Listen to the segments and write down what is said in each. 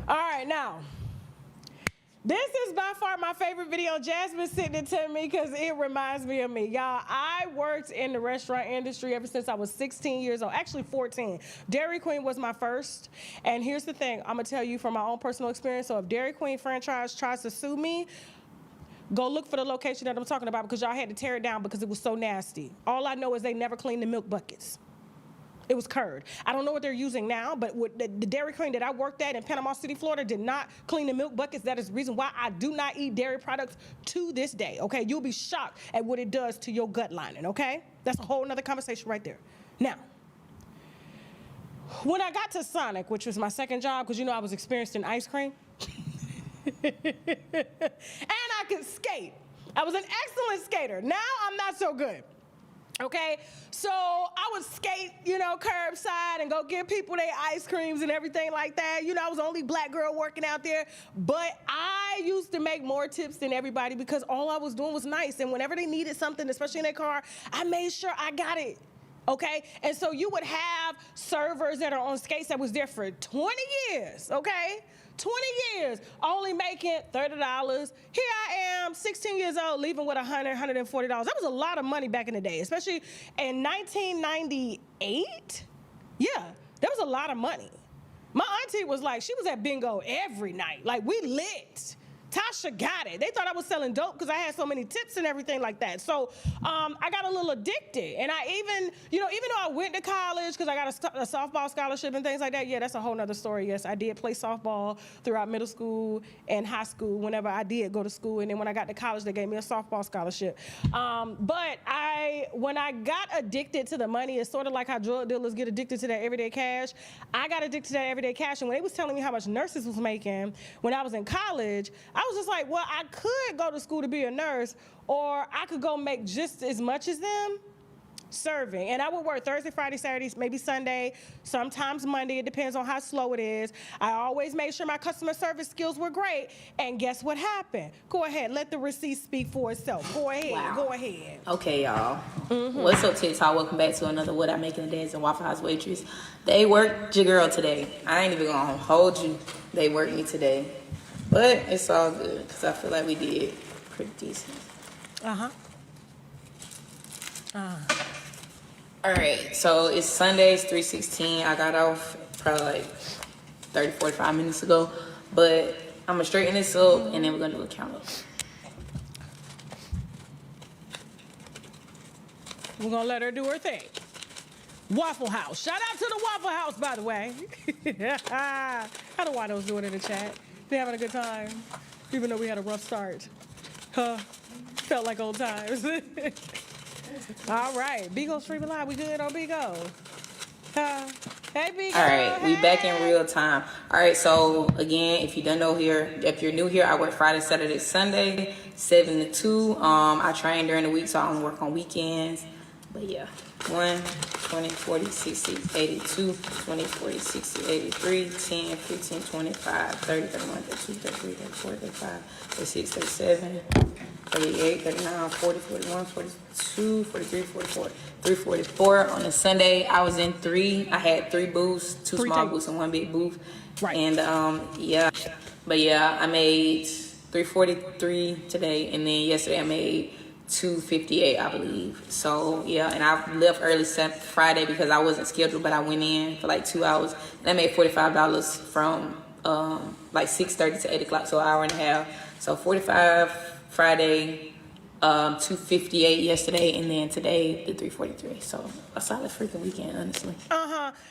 All right, now. This is by far my favorite video. Jasmine sent it to me because it reminds me of me. Y'all, I worked in the restaurant industry ever since I was 16 years old, actually 14. Dairy Queen was my first. And here's the thing, I'm gonna tell you from my own personal experience. So if Dairy Queen franchise tries to sue me, go look for the location that I'm talking about because y'all had to tear it down because it was so nasty. All I know is they never cleaned the milk buckets. It was curd. I don't know what they're using now, but the Dairy Queen that I worked at in Panama City, Florida did not clean the milk buckets. That is the reason why I do not eat dairy products to this day, okay? You'll be shocked at what it does to your gut lining, okay? That's a whole nother conversation right there. Now, when I got to Sonic, which was my second job, because you know I was experienced in ice cream, and I could skate. I was an excellent skater. Now I'm not so good. Okay, so I would skate, you know, curbside and go give people their ice creams and everything like that. You know, I was the only black girl working out there, but I used to make more tips than everybody because all I was doing was nice. And whenever they needed something, especially in their car, I made sure I got it. Okay, and so you would have servers that are on skates that was there for 20 years, okay? 20 years, only making $30. Here I am, 16 years old, leaving with $100, $140. That was a lot of money back in the day, especially in 1998. Yeah, that was a lot of money. My auntie was like, she was at bingo every night. Like, we lit. Tasha got it. They thought I was selling dope because I had so many tips and everything like that. So I got a little addicted. And I even, you know, even though I went to college because I got a softball scholarship and things like that, yeah, that's a whole nother story. Yes, I did play softball throughout middle school and high school whenever I did go to school. And then when I got to college, they gave me a softball scholarship. But when I got addicted to the money, it's sort of like how drug dealers get addicted to that everyday cash. I got addicted to that everyday cash. And when they was telling me how much nurses was making when I was in college, I was just like, well, I could go to school to be a nurse, or I could go make just as much as them serving. And I would work Thursday, Friday, Saturdays, maybe Sunday, sometimes Monday. It depends on how slow it is. I always made sure my customer service skills were great. And guess what happened? Go ahead. Let the receipt speak for itself. Go ahead. Wow. Go ahead. Okay, y'all. What's up, TikTok? Welcome back to another What I Make in a Day as a Waffle House waitress. They worked your girl today. I ain't even gonna hold you. They worked me today. But it's all good because I feel like we did pretty decent. All right, so it's Sunday, it's 3:16. I got off probably like 30, 45 minutes ago. But I'm going to straighten this up and then we're going to do a count up. We're going to let her do her thing. Waffle House. Shout out to the Waffle House, by the way. How the Wados doing in the chat? They having a good time, even though we had a rough start. Felt like old times. All right, Bigo streaming live. We good on Bigo? Hey, Bigo. All right, we back in real time. All right, so again, if you don't know here, if you're new here, I work Friday, Saturday, Sunday, 7 to 2. I train during the week, so I don't work on weekends. But yeah, 1, 20, 40, 60, 82, 20, 40, 60, 83, 10, 15, 25, 30, 31, 32, 33, 34, 35, 36, 37, 38, 39, 40, 41, 42, 43, 44, 344. On a Sunday, I was in 3. I had 3 booths, 2 small booths and 1 big booth. Right. And yeah, but yeah, I made 343 today, and then yesterday I made 258, I believe. So yeah, and I left early Friday because I wasn't scheduled, but I went in for like 2 hours, and I made $45 from like 6:30 to 8 o'clock, so an hour and a half. So 45 Friday, 258 yesterday, and then today the 343. So a solid freaking weekend, honestly.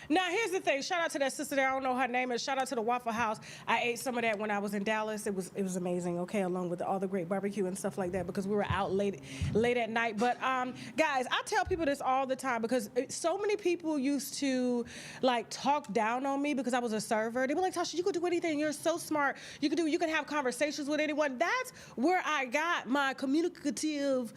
Now here's the thing. Shout out to that sister there. I don't know her name. Shout out to the Waffle House. I ate some of that when I was in Dallas. It was amazing. Okay, along with all the great barbecue and stuff like that because we were out late at night. But guys, I tell people this all the time because so many people used to like talk down on me because I was a server. They were like, Tasha, you could do anything. You're so smart. You can have conversations with anyone. That's where I got my communicative executive,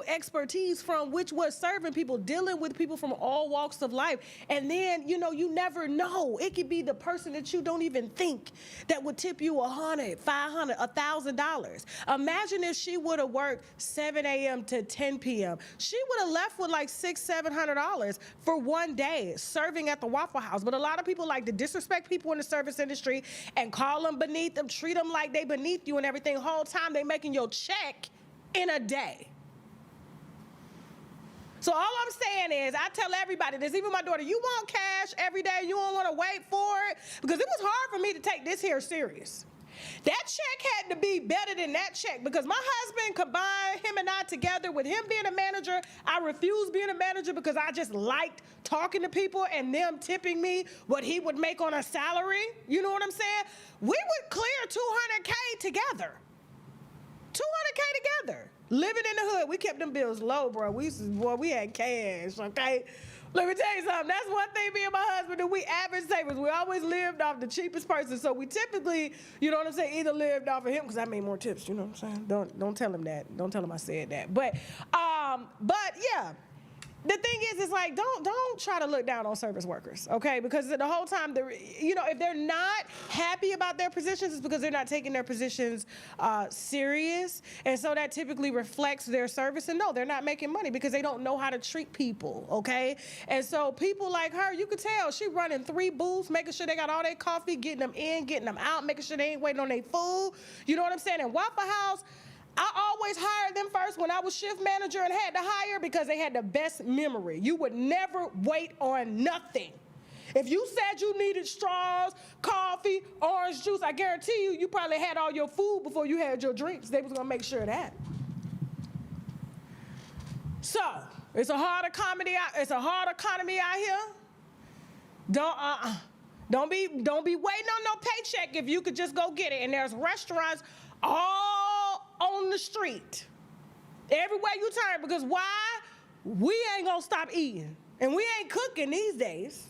expertise from, which was serving people, dealing with people from all walks of life. And then, you never know. It could be the person that you don't even think that would tip you $100, $500, $1,000. Imagine if she would have worked 7 a.m. to 10 p.m. She would have left with like $600, $700 for one day serving at the Waffle House. But a lot of people like to disrespect people in the service industry and call them beneath them, treat them like they beneath you and everything. The whole time they making your check in a day. So all I'm saying is, I tell everybody this, even my daughter, you want cash every day, you don't want to wait for it, because it was hard for me to take this here serious. That check had to be better than that check, because my husband combined him and I together with him being a manager. I refused being a manager because I just liked talking to people and them tipping me what he would make on a salary. You know what I'm saying? We would clear $200K together. $200K together. Living in the hood, we kept them bills low, bro. We had cash, okay? Let me tell you something. That's one thing me and my husband do. We average savers. We always lived off the cheapest person. So we typically, you know what I'm saying, either lived off of him, because I made more tips, you know what I'm saying? Don't tell him that. Don't tell him I said that. But yeah. The thing is, it's like, don't try to look down on service workers, okay? Because the whole time, if they're not happy about their positions, it's because they're not taking their positions serious. And so that typically reflects their service. And no, they're not making money because they don't know how to treat people, okay? And so people like her, you could tell, she running 3 booths, making sure they got all their coffee, getting them in, getting them out, making sure they ain't waiting on their food. You know what I'm saying? And Waffle House, I always hired them first when I was shift manager and had to hire, because they had the best memory. You would never wait on nothing. If you said you needed straws, coffee, orange juice, I guarantee you probably had all your food before you had your drinks. They was gonna make sure of that. So it's a hard economy out here. Don't be waiting on no paycheck if you could just go get it. And there's restaurants all on the street, everywhere you turn, because why? We ain't gonna stop eating, and we ain't cooking these days.